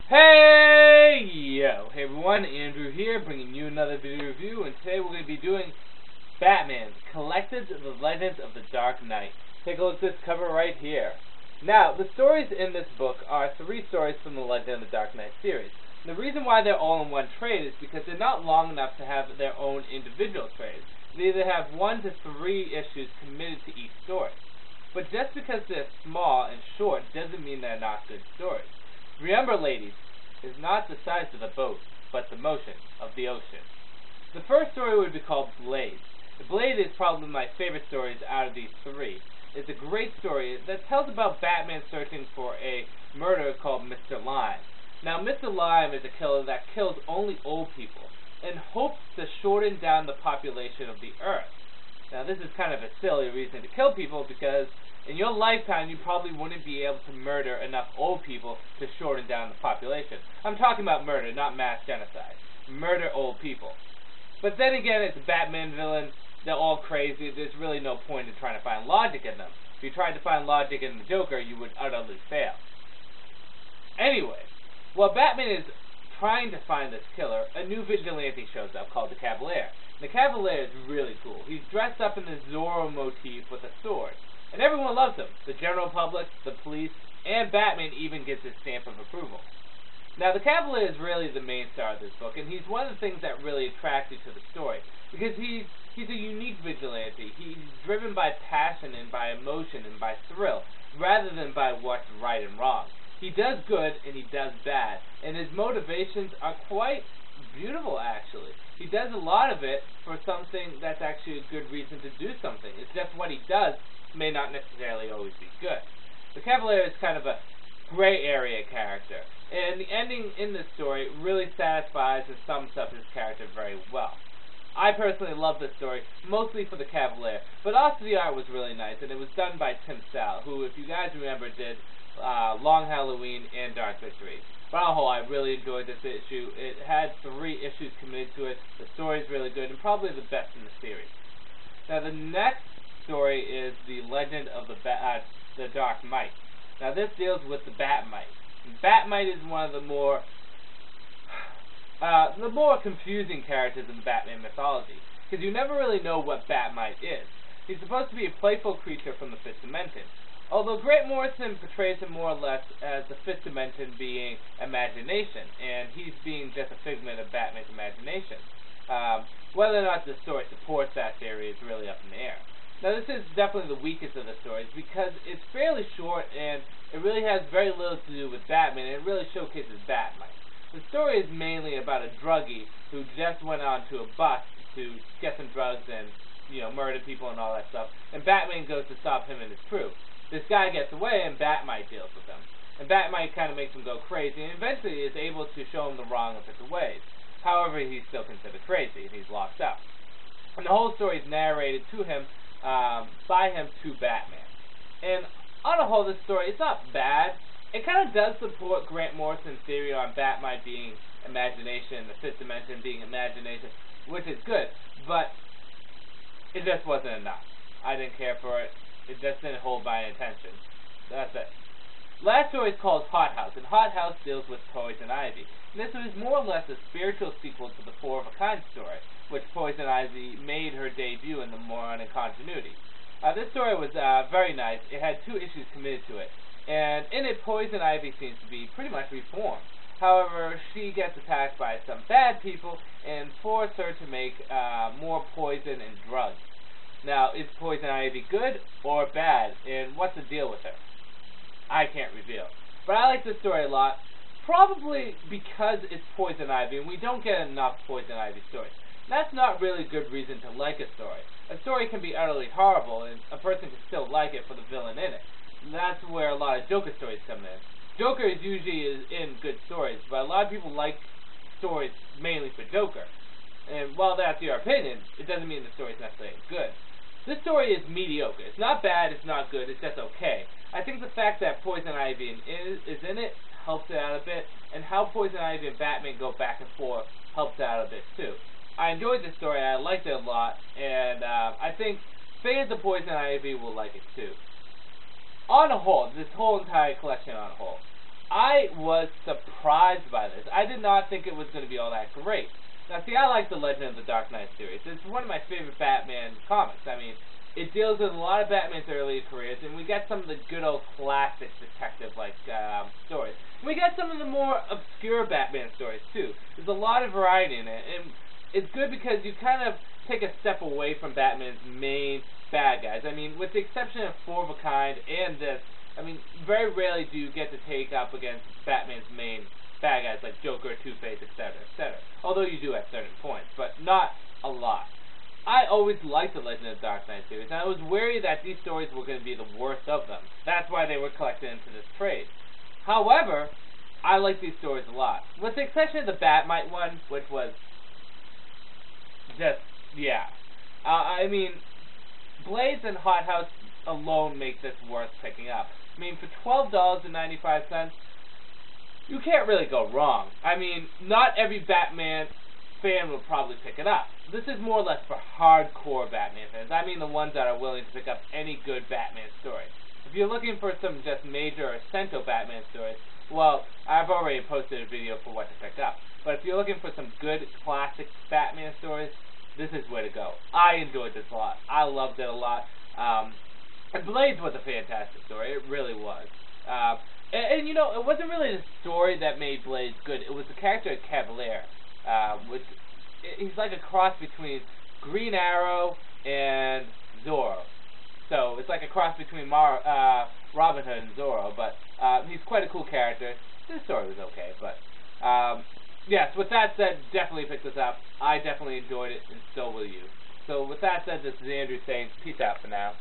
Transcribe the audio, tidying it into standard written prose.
Hey everyone, Andrew here, bringing you another video review, and today we're going to be doing Batman, Collected The Legends of the Dark Knight. Take a look at this cover right here. Now, the stories in this book are 3 stories from the Legend of the Dark Knight series. And the reason why they're all in one trade is because they're not long enough to have their own individual trades. They either have 1 to 3 issues committed to each story. But just because they're small and short doesn't mean they're not good stories. Remember, ladies, it's not the size of the boat, but the motion of the ocean. The first story would be called Blade. Blade is probably my favorite stories out of these 3. It's a great story that tells about Batman searching for a murderer called Mr. Lime. Now, Mr. Lime is a killer that kills only old people in hopes to shorten down the population of the Earth. Now, this is kind of a silly reason to kill people because in your lifetime, you probably wouldn't be able to murder enough old people to shorten down the population. I'm talking about murder, not mass genocide. Murder old people. But then again, it's a Batman villain. They're all crazy. There's really no point in trying to find logic in them. If you tried to find logic in the Joker, you would utterly fail. Anyway, while Batman is trying to find this killer, a new vigilante shows up called the Cavalier. The Cavalier is really cool. He's dressed up in the Zorro motif with a sword. And everyone loves him. The general public, the police, and Batman even gets his stamp of approval. Now, the Cavalier is really the main star of this book, and he's one of the things that really attracts you to the story. Because he's a unique vigilante. He's driven by passion and by emotion and by thrill, rather than by what's right and wrong. He does good and he does bad, and his motivations are quite beautiful, actually. He does a lot of it for something that's actually a good reason to do something. It's just what he does may not necessarily always be good. The Cavalier is kind of a gray area character, and the ending in this story really satisfies and sums up his character very well. I personally love this story, mostly for the Cavalier, but also the art was really nice, and it was done by Tim Sale, who, if you guys remember, did Long Halloween and Dark Victory. But on the whole, I really enjoyed this issue. It had 3 issues committed to it. The story's really good, and probably the best in the series. Now, the next story is the Legend of the Dark Knight. Now, this deals with the Bat-Mite. Bat-Mite is one of the more confusing characters in the Batman mythology, because you never really know what Bat-Mite is. He's supposed to be a playful creature from the 5th Dimension, although Grant Morrison portrays him more or less as the 5th Dimension being imagination, and he's being just a figment of Batman's imagination. Whether or not the story supports that theory is really up in the air. Now, this is definitely the weakest of the stories because it's fairly short and it really has very little to do with Batman, and it really showcases Batman. The story is mainly about a druggie who just went onto a bus to get some drugs and, murder people and all that stuff, and Batman goes to stop him and his crew. This guy gets away and Batmite deals with him. And Batmite kind of makes him go crazy and eventually is able to show him the wrong of his ways. However, he's still considered crazy and he's locked up. And the whole story is narrated to him by him to Batman. And on the whole, this story is not bad. It kind of does support Grant Morrison's theory on Batmite being imagination, the 5th Dimension being imagination, which is good, but it just wasn't enough. I didn't care for it. It just didn't hold my attention. That's it. Last story is called Hot House, and Hot House deals with Poison Ivy. And this was more or less a spiritual sequel to the 4 of a Kind story, which Poison Ivy made her debut in the modern continuity. This story was very nice. It had 2 issues committed to it, and in it, Poison Ivy seems to be pretty much reformed. However, she gets attacked by some bad people and force her to make more poison and drugs. Now, is Poison Ivy good or bad, and what's the deal with her? I can't reveal. But I like this story a lot, probably because it's Poison Ivy, and we don't get enough Poison Ivy stories. That's not really a good reason to like a story. A story can be utterly horrible, and a person can still like it for the villain in it. And that's where a lot of Joker stories come in. Joker is usually in good stories, but a lot of people like stories mainly for Joker. And while that's your opinion, it doesn't mean the story is necessarily good. This story is mediocre. It's not bad, it's not good, it's just okay. I think the fact that Poison Ivy is in it helps it out a bit, and how Poison Ivy and Batman go back and forth helps it out a bit too. I enjoyed this story, I liked it a lot, and I think fans of Poison Ivy will like it too. On a whole, this whole entire collection on a whole, I was surprised by this. I did not think it was going to be all that great. Now, see, I like the Legend of the Dark Knight series. It's one of my favorite Batman comics. I mean, it deals with a lot of Batman's earlier careers, and we get some of the good old classic detective-like stories. We get some of the more obscure Batman stories, too. There's a lot of variety in it, and it's good because you kind of take a step away from Batman's main bad guys. I mean, with the exception of Four of a Kind and this, I mean, very rarely do you get to take up against Batman's main bad guys like Joker, Two-Face, etc., etc. Although you do at certain points, but not a lot. I always liked the Legend of the Dark Knight series, and I was wary that these stories were going to be the worst of them. That's why they were collected into this trade. However, I like these stories a lot. With the exception of the Batmite one, which was just, yeah. I mean, Blades and Hot House alone make this worth picking up. I mean, for $12.95, you can't really go wrong. I mean, not every Batman fan will probably pick it up. This is more or less for hardcore Batman fans. I mean the ones that are willing to pick up any good Batman story. If you're looking for some just major or essential Batman stories, well, I've already posted a video for what to pick up. But if you're looking for some good classic Batman stories, this is where to go. I enjoyed this a lot. I loved it a lot. And Blades was a fantastic story. It really was. And you know, it wasn't really the story that made Blades good. It was the character of Cavalier. He's like a cross between Green Arrow and Zorro. So it's like a cross between Robin Hood and Zorro. But he's quite a cool character. This story was okay, but yes, with that said, definitely pick this up. I definitely enjoyed it, and so will you. So with that said, this is Andrew saying peace out for now.